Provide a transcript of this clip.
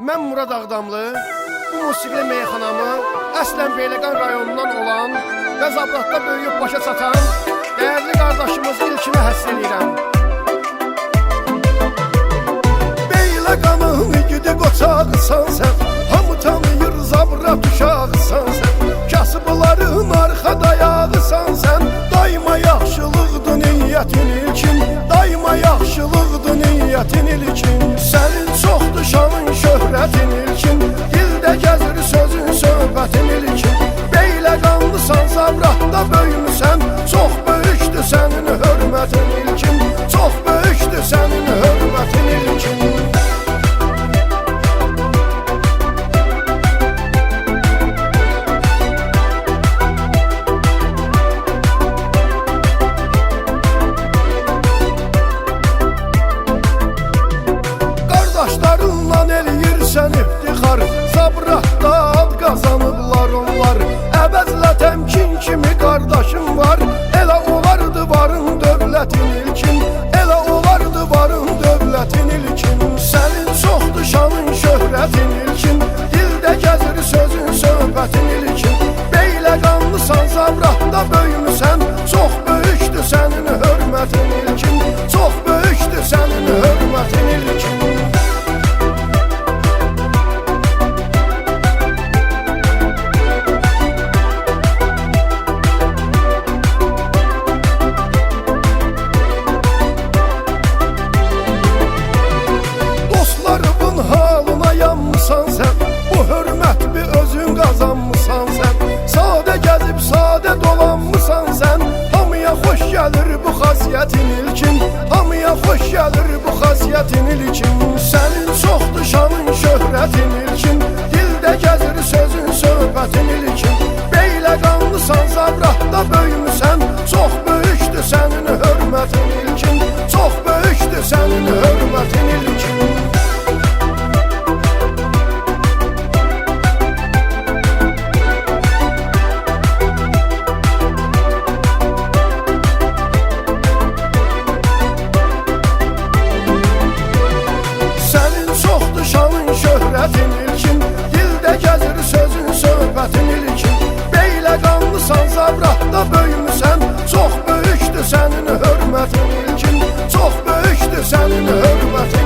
Mən Murad Ağdamlı, bu musiqili meyxanamı əslən Beyləqan rayonundan olan və Zabratda böyüyüb başa çatan dəyərli qardaşımız İlkimə həsr edirəm. Beyləqanın igidi qoçağısan sən, hamı tanıyır Zabrat uşağısan sən, kasıbların arxa dayağısan sən, daima yaxşılıqdır niyyətin ilkin, daima yaxşılıqdır niyyətin ilkin. Sənin çoxdur şanın şöhrətin ilkin, dildə gəzir sözün söhbətin ilkin. Beyləqanlısan Zabratda böyümüsən, çox böyükdür sənin hörmətin ilkin, çox böyükdür sənin hörmətin ilkin. Qardaşlarınla eləyirsən iftixar, Zabratda ad qazanıblar onlar. Əvəzlə təmkin kimi qardaşım var, elə olardı varın dövlətin ilkin, elə olardı varın dövlətin ilkin. Sənin çoxdur şanın şöhrətin ilkin, dildə gəzir sözün söhbətin ilkin. Beyləqanlısan Zabratda böyümüsən, çox böyükdür sənin hörmətin ilkin, çox böyükdür sənin hörmətin ilkin. Yanmısan sən, bu hörmət bir özün qazanmısan sən, sadə gəzib sadə dolanmısan sən. Hamıya xoş gəlir bu xasiyyətin ilkin, hamıya xoş gəlir bu xasiyyətin ilkin. Sənin çoxdur şanın şöhrətin ilkin, dildə gəzir sözün söhbətin ilkin. Beyləqanlısan Zabratda böyümüsən, çox böyükdür sənin hörmətin ilkin, çox böyükdür sənin hörmətin ilkin. Şöhrətin ilkin, dildə gəzir sözün söhbətin ilkin. Beyləqanlısan Zabratda böyümüsən, çox böyükdür sənin hörmətin ilkin, çox böyükdür sənin hörmətin